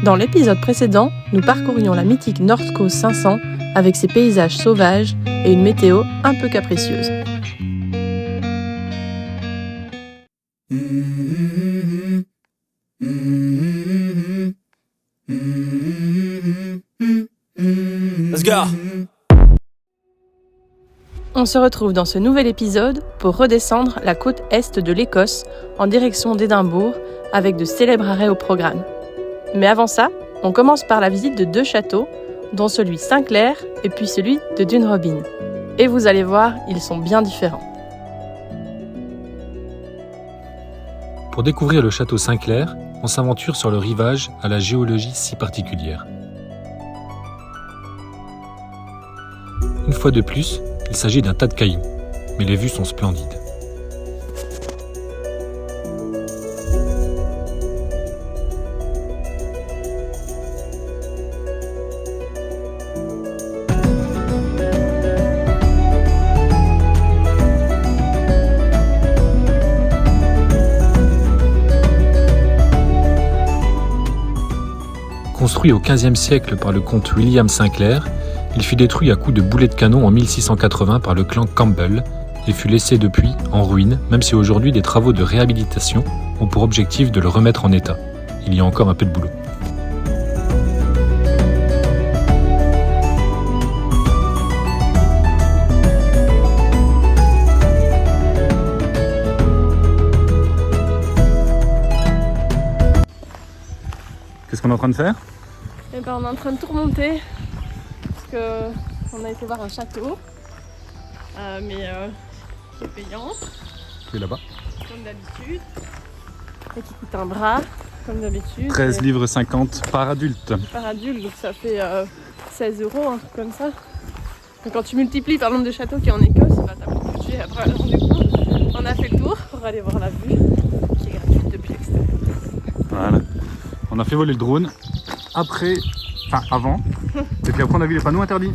Dans l'épisode précédent, nous parcourions la mythique North Coast 500 avec ses paysages sauvages et une météo un peu capricieuse. Let's go. On se retrouve dans ce nouvel épisode pour redescendre la côte est de l'Écosse en direction d'Édimbourg avec de célèbres arrêts au programme. Mais avant ça, on commence par la visite de 2 châteaux, dont celui Saint-Clair et puis celui de Dunrobin. Et vous allez voir, ils sont bien différents. Pour découvrir le château Saint-Clair, on s'aventure sur le rivage à la géologie si particulière. Une fois de plus, il s'agit d'un tas de cailloux, mais les vues sont splendides. Construit au XVe siècle par le comte William Sinclair, il fut détruit à coups de boulets de canon en 1680 par le clan Campbell et fut laissé depuis en ruine, même si aujourd'hui des travaux de réhabilitation ont pour objectif de le remettre en état. Il y a encore un peu de boulot. Qu'est-ce qu'on est en train de faire ? Et ben, on est en train de tout remonter parce qu'on a été voir un château, mais qui est payant, Qui est là-bas. comme d'habitude, et qui coûte un bras, comme d'habitude. 13 livres 50 par adulte. Par adulte, donc ça fait 16 €, un truc comme ça. Donc quand tu multiplies par le nombre de châteaux qu'il y a en Écosse, bah, t'as plus de budget. Après, alors, du coup, on a fait le tour pour aller voir la vue, qui est gratuite depuis l'extérieur. Voilà. On a fait voler le drone avant, et puis après on a vu les panneaux interdits.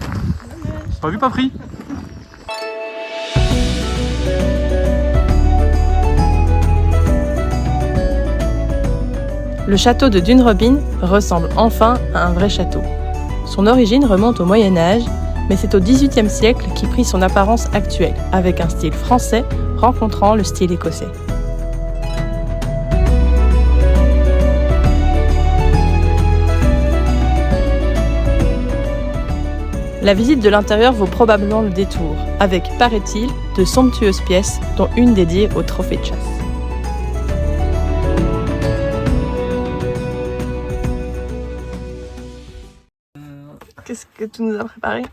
Pas vu, pas pris. Le château de Dunrobin ressemble enfin à un vrai château. Son origine remonte au Moyen-Âge, mais c'est au XVIIIe siècle qu'il prit son apparence actuelle, avec un style français rencontrant le style écossais. La visite de l'intérieur vaut probablement le détour, avec, paraît-il, de somptueuses pièces, dont une dédiée au trophée de chasse. Qu'est-ce que tu nous as préparé ?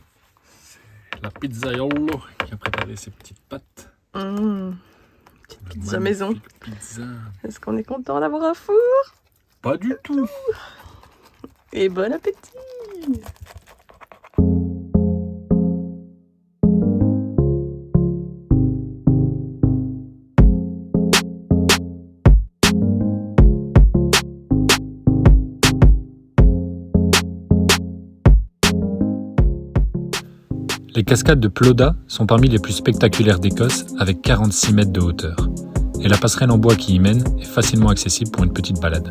La pizzaiolo qui a préparé ses petites pâtes. Petite pizza maison. Pizza. Est-ce qu'on est content d'avoir un four ? Pas du tout. Et bon appétit ! Les cascades de Ploda sont parmi les plus spectaculaires d'Écosse, avec 46 mètres de hauteur. Et la passerelle en bois qui y mène est facilement accessible pour une petite balade.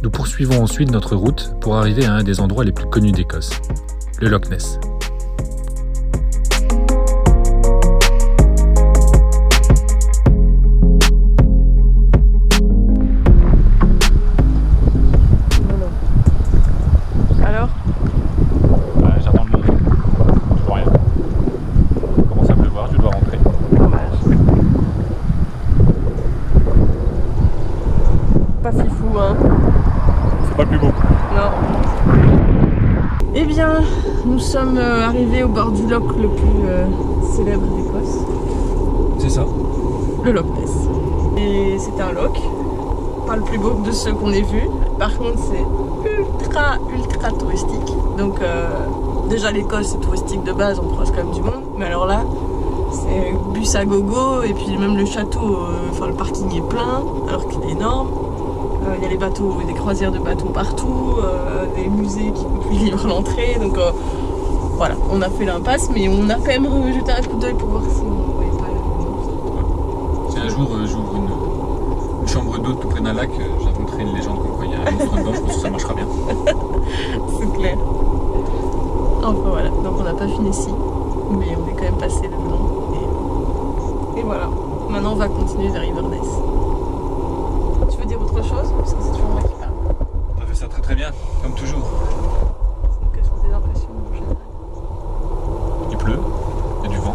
Nous poursuivons ensuite notre route pour arriver à un des endroits les plus connus d'Écosse, le Loch Ness. Alors ? J'attends le monde. Je vois rien. Il commence à pleuvoir, je dois rentrer. Dommage. Pas si fou, hein ? C'est pas le plus beau. Non. Eh bien, nous sommes arrivés au bord du loch le plus célèbre d'Écosse. C'est ça. Le Loch Ness. Et c'est un loch, pas le plus beau de ceux qu'on ait vus. Par contre, c'est ultra touristique. Donc déjà l'Écosse c'est touristique de base, on croise quand même du monde. Mais alors là, c'est bus à gogo et puis même le château, le parking est plein alors qu'il est énorme. Il y a les bateaux, des croisières de bateaux partout, des musées qui coûtent 8 livres l'entrée. Donc voilà, on a fait l'impasse, mais on a quand même jeté un coup d'œil pour voir si on ne voyait pas le... Si un jour j'ouvre une chambre d'eau tout près d'un lac, j'inventerai une légende comme quoi il y a un monstre dedans, je pense que ça marchera bien. C'est clair. Enfin voilà, donc on n'a pas fini ici, mais on est quand même passé là-dedans. Et voilà, maintenant on va continuer vers Inverness. Tu veux dire autre chose? Parce que c'est toujours moi qui parle. On a fait ça très très bien, comme toujours. Donc quelles sont tes impressions en général? Il pleut, il y a du vent.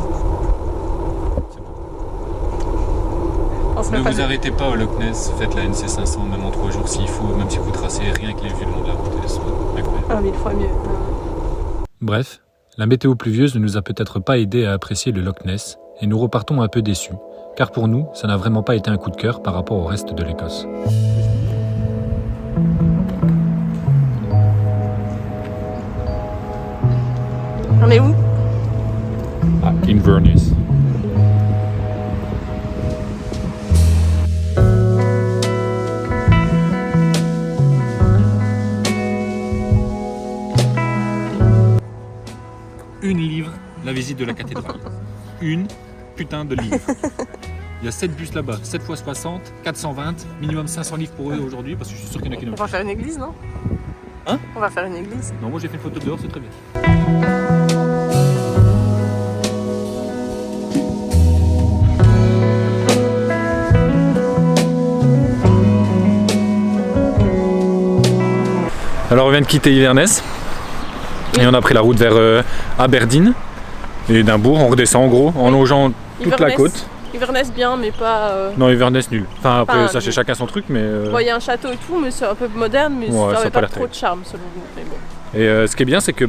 C'est beau. On se Ne met pas vous arrêtez pas au Loch Ness, faites la NC 500 même en 3 jours s'il faut, même si vous tracez rien que les vues le long de la route, elles sont incroyables. 1000 fois mieux. Bref, la météo pluvieuse ne nous a peut-être pas aidé à apprécier le Loch Ness et nous repartons un peu déçus, car pour nous, ça n'a vraiment pas été un coup de cœur par rapport au reste de l'Écosse. On est où? À Inverness. Une livre, la visite de la cathédrale. Une putain de livre. Il y a 7 bus là-bas, 7 fois 60, 420, minimum 500 livres pour eux aujourd'hui parce que je suis sûr qu'il y en a qui n'ont On va faire une église, non? Hein? On va faire une église. Non, moi j'ai fait une photo dehors, c'est très bien. Alors on vient de quitter Inverness et on a pris la route vers Aberdeen et Édimbourg. On redescend en gros en longeant toute la côte. Inverness bien, mais pas... Non, Inverness nul. Enfin après Pas ça nul. c'est chacun son truc mais... Bon, il y a un château et tout, mais c'est un peu moderne, mais Ouais, ça ça a n'avait pas pas l'air trop terrible. de charme selon nous. Mais bon. Et ce qui est bien c'est que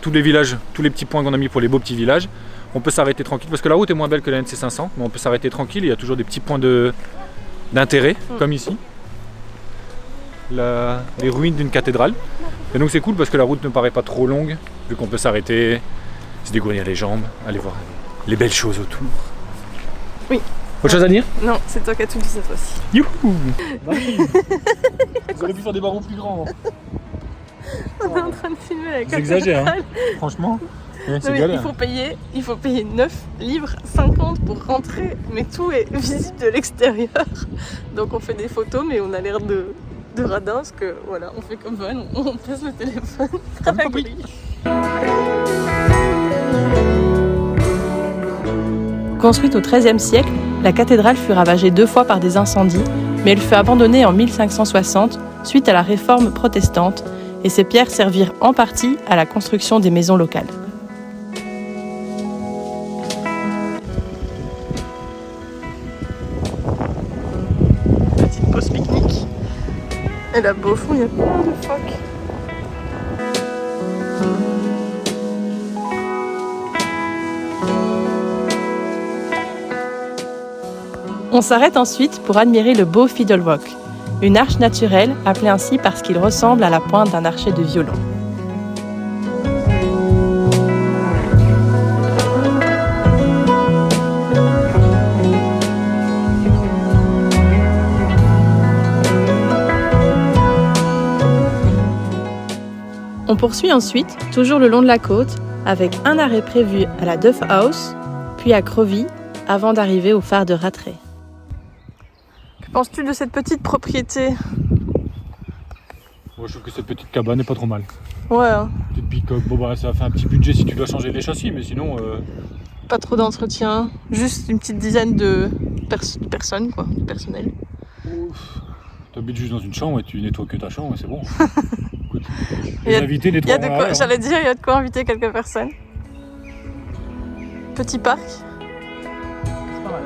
tous les villages, tous les petits points qu'on a mis pour les beaux petits villages, on peut s'arrêter tranquille parce que la route est moins belle que la NC 500, mais on peut s'arrêter tranquille, il y a toujours des petits points d'intérêt comme ici. Les ruines d'une cathédrale. Et donc c'est cool parce que la route ne paraît pas trop longue, vu qu'on peut s'arrêter, se dégourdir les jambes, aller voir les belles choses autour. Oui. Autre chose à dire? Non, c'est toi qui as tout dit cette fois-ci. Youhou! Vous auriez pu faire des barreaux plus grands. On est en train de filmer la J'exagère, cathédrale. Franchement. Ouais, Non, c'est mais galère. il faut payer 9 livres 50 pour rentrer, mais tout est visible de l'extérieur. Donc on fait des photos, mais on a l'air de radin, parce que voilà, on fait comme Van, on passe le téléphone à la grille. Construite au XIIIe siècle, la cathédrale fut ravagée 2 fois par des incendies, mais elle fut abandonnée en 1560 suite à la réforme protestante, et ses pierres servirent en partie à la construction des maisons locales. Petite pause pique-nique. Et là-bas au fond, il y a plein de phoques. On s'arrête ensuite pour admirer le beau Fiddle Rock, une arche naturelle appelée ainsi parce qu'il ressemble à la pointe d'un archet de violon. On poursuit ensuite, toujours le long de la côte, avec un arrêt prévu à la Duff House, puis à Crowvie, avant d'arriver au phare de Rattray. Que penses-tu de cette petite propriété? Moi je trouve que cette petite cabane n'est pas trop mal. Ouais, hein. Petite bicoque, bon bah ça fait un petit budget si tu dois changer les châssis, mais sinon... Pas trop d'entretien, juste une petite dizaine de personnes, quoi, du personnel. T'habites juste dans une chambre et tu nettoies que ta chambre et c'est bon. Écoute, Il y a- les invités Il y a nettoient de quoi, j'allais dire, il y a de quoi inviter quelques personnes. Petit parc. C'est pas mal.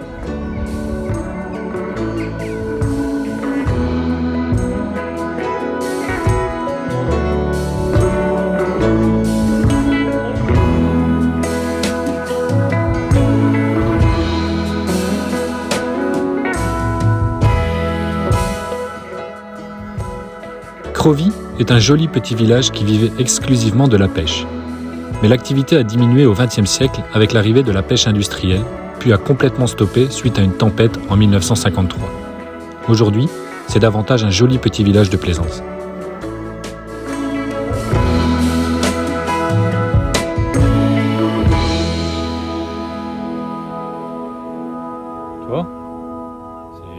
Strovie est un joli petit village qui vivait exclusivement de la pêche. Mais l'activité a diminué au XXe siècle avec l'arrivée de la pêche industrielle, puis a complètement stoppé suite à une tempête en 1953. Aujourd'hui, c'est davantage un joli petit village de plaisance. Tu vois, c'est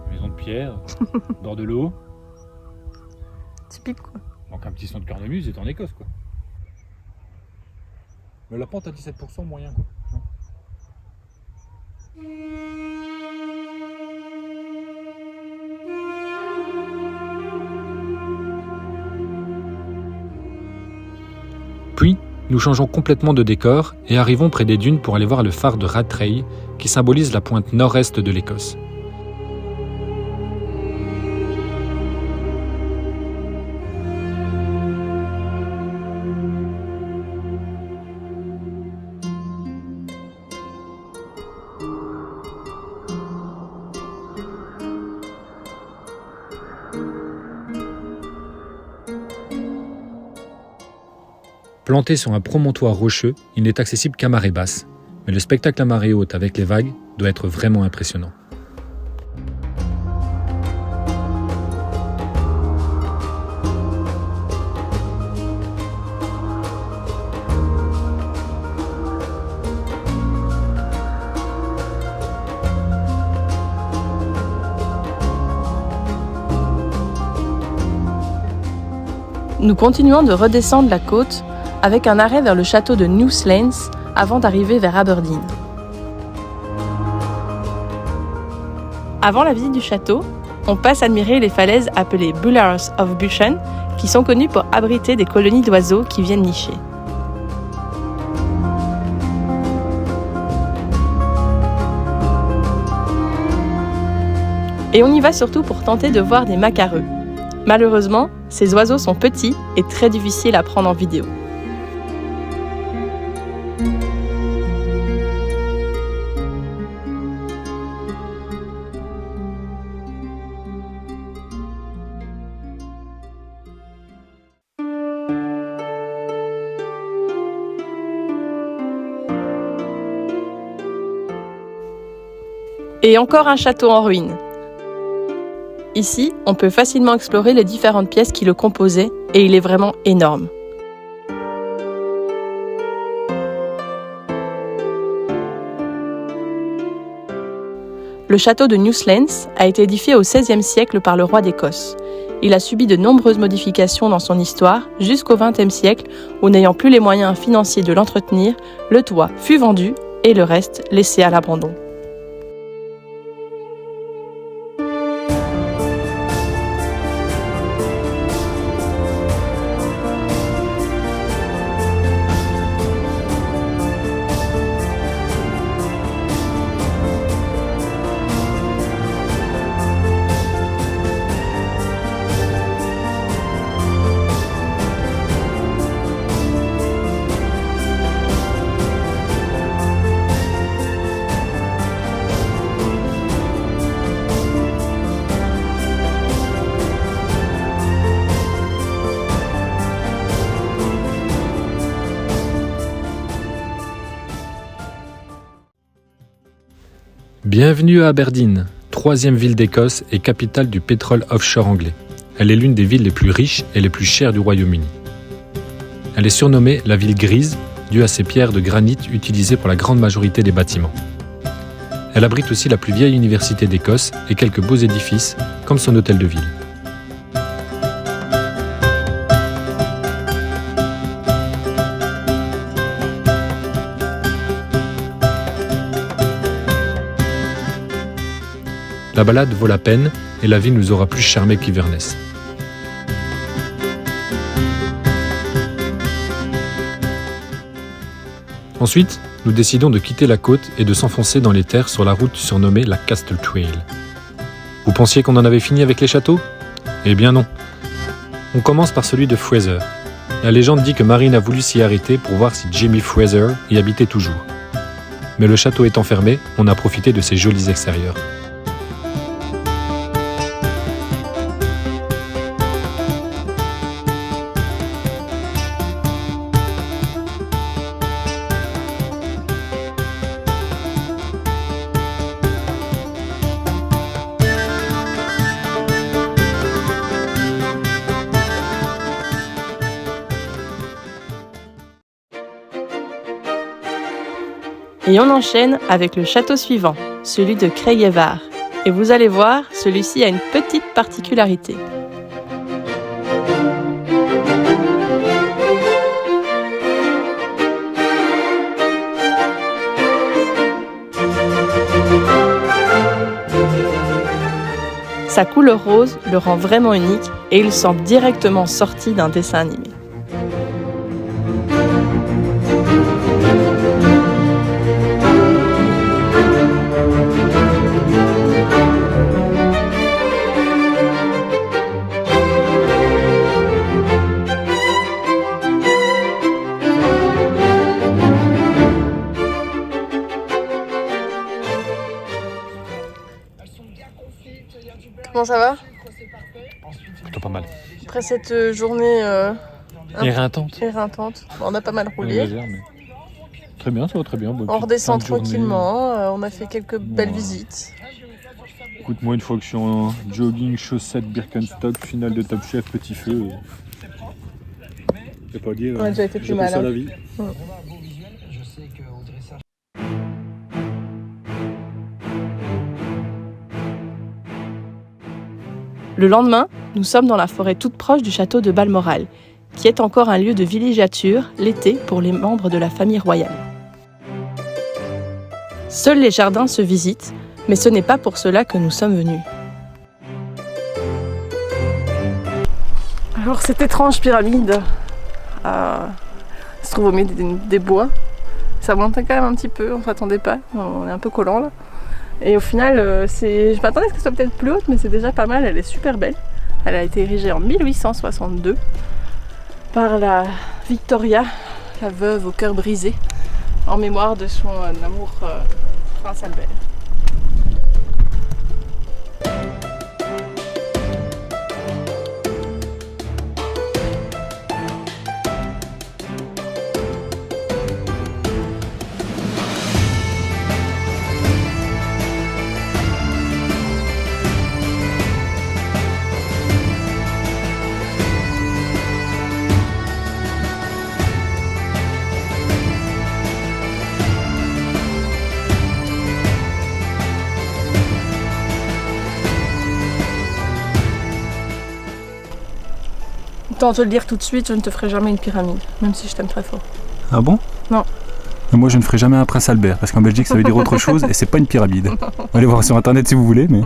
une maison de pierre, bord de l'eau. Typique, quoi. Donc un petit son de cornemuse, c'est en Écosse, quoi. Mais la pente à 17% moyen, quoi. Non. Puis, nous changeons complètement de décor et arrivons près des dunes pour aller voir le phare de Rattray, qui symbolise la pointe nord-est de l'Écosse. Planté sur un promontoire rocheux, il n'est accessible qu'à marée basse, mais le spectacle à marée haute avec les vagues doit être vraiment impressionnant. Nous continuons de redescendre la côte avec un arrêt vers le château de Newlands avant d'arriver vers Aberdeen. Avant la visite du château, on passe admirer les falaises appelées Bullars of Bushen, qui sont connues pour abriter des colonies d'oiseaux qui viennent nicher. Et on y va surtout pour tenter de voir des macareux. Malheureusement, ces oiseaux sont petits et très difficiles à prendre en vidéo. Et encore un château en ruine. Ici, on peut facilement explorer les différentes pièces qui le composaient et il est vraiment énorme. Le château de Newlands a été édifié au XVIe siècle par le roi d'Écosse. Il a subi de nombreuses modifications dans son histoire jusqu'au XXe siècle où, n'ayant plus les moyens financiers de l'entretenir, le toit fut vendu et le reste laissé à l'abandon. Bienvenue à Aberdeen, troisième ville d'Écosse et capitale du pétrole offshore anglais. Elle est l'une des villes les plus riches et les plus chères du Royaume-Uni. Elle est surnommée la ville grise, due à ses pierres de granit utilisées pour la grande majorité des bâtiments. Elle abrite aussi la plus vieille université d'Écosse et quelques beaux édifices, comme son hôtel de ville. La balade vaut la peine et la ville nous aura plus charmé qu'Iverness. Ensuite, nous décidons de quitter la côte et de s'enfoncer dans les terres sur la route surnommée la Castle Trail. Vous pensiez qu'on en avait fini avec les châteaux ? Eh bien non. On commence par celui de Fraser. La légende dit que Marine a voulu s'y arrêter pour voir si Jimmy Fraser y habitait toujours. Mais le château étant fermé, on a profité de ses jolis extérieurs. Et on enchaîne avec le château suivant, celui de Craigievard. Et vous allez voir, celui-ci a une petite particularité. Sa couleur rose le rend vraiment unique et il semble directement sorti d'un dessin animé. Comment ça va? Plutôt pas mal. Après cette journée Éreintante. Bon, on a pas mal roulé. Mais... Très bien, ça va très bien. Bonne On redescend fin de journée. tranquillement, on a fait quelques belles visites. Écoute, moi, une fois que je suis en jogging, chaussettes, Birkenstock, finale de Top Chef, petit feu. Je vais pas dire. On a déjà été plus mal. Ça la vie. Le lendemain, nous sommes dans la forêt toute proche du château de Balmoral, qui est encore un lieu de villégiature l'été pour les membres de la famille royale. Seuls les jardins se visitent, mais ce n'est pas pour cela que nous sommes venus. Alors cette étrange pyramide se trouve au milieu des bois. Ça monte quand même un petit peu, on ne s'attendait pas, on est un peu collant là. Et au final, je m'attendais à ce qu'elle soit peut-être plus haute, mais c'est déjà pas mal, elle est super belle. Elle a été érigée en 1862 par la Victoria, la veuve au cœur brisé, en mémoire de son amour Prince Albert. Autant te le dire tout de suite, je ne te ferai jamais une pyramide, même si je t'aime très fort. Ah bon? Non. Mais moi je ne ferai jamais un prince Albert, parce qu'en Belgique ça veut dire autre chose et c'est pas une pyramide. Allez voir sur internet si vous voulez, mais...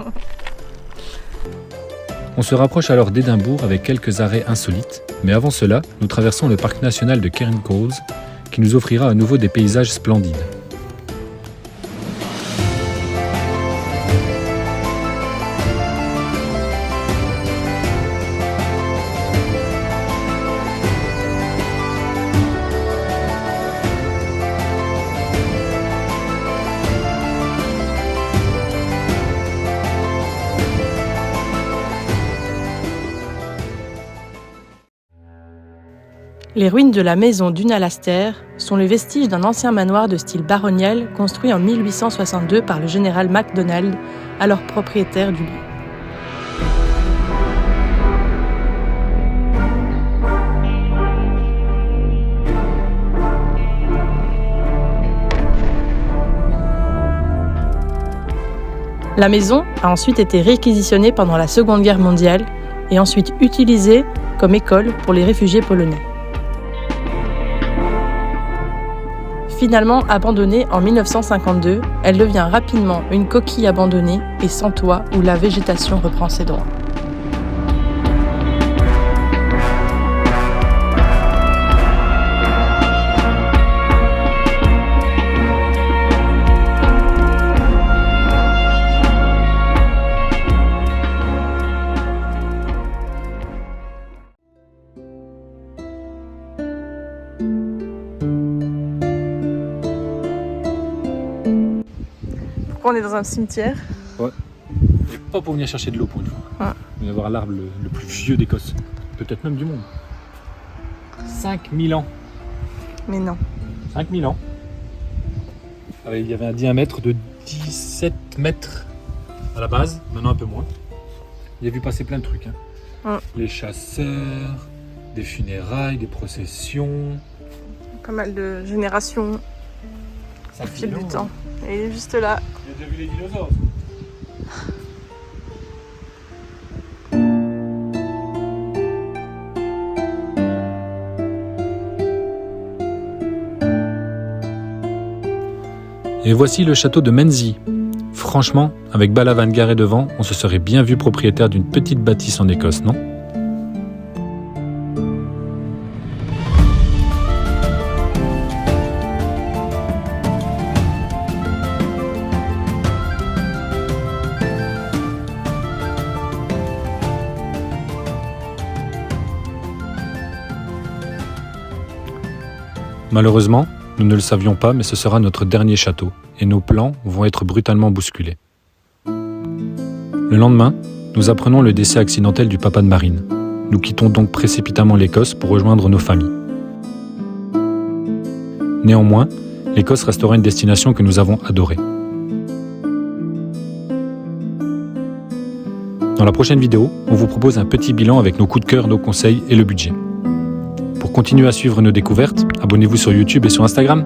On se rapproche alors d'Édimbourg avec quelques arrêts insolites, mais avant cela, nous traversons le parc national de Cairncalls, qui nous offrira à nouveau des paysages splendides. Les ruines de la maison d'Unalaster sont les vestiges d'un ancien manoir de style baronial construit en 1862 par le général MacDonald, alors propriétaire du lieu. La maison a ensuite été réquisitionnée pendant la Seconde Guerre mondiale et ensuite utilisée comme école pour les réfugiés polonais. Finalement abandonnée en 1952, elle devient rapidement une coquille abandonnée et sans toit où la végétation reprend ses droits. On est dans un cimetière. Ouais. Et pas pour venir chercher de l'eau pour une fois. Ouais. On va voir l'arbre le plus vieux d'Écosse. Peut-être même du monde. 5000 ans. Mais non. 5000 ans. Il y avait un diamètre de 17 mètres à la base, maintenant un peu moins. Il y a vu passer plein de trucs. Ouais. Les chasseurs, des funérailles, des processions. Pas mal de générations Ça file du temps. Et il est juste là. J'ai déjà vu les dinosaures. Et voici le château de Menzies. Franchement, avec Balavan garé devant, on se serait bien vu propriétaire d'une petite bâtisse en Écosse, non ? Malheureusement, nous ne le savions pas, mais ce sera notre dernier château, et nos plans vont être brutalement bousculés. Le lendemain, nous apprenons le décès accidentel du papa de Marine. Nous quittons donc précipitamment l'Écosse pour rejoindre nos familles. Néanmoins, l'Écosse restera une destination que nous avons adorée. Dans la prochaine vidéo, on vous propose un petit bilan avec nos coups de cœur, nos conseils et le budget. Pour continuer à suivre nos découvertes, abonnez-vous sur YouTube et sur Instagram.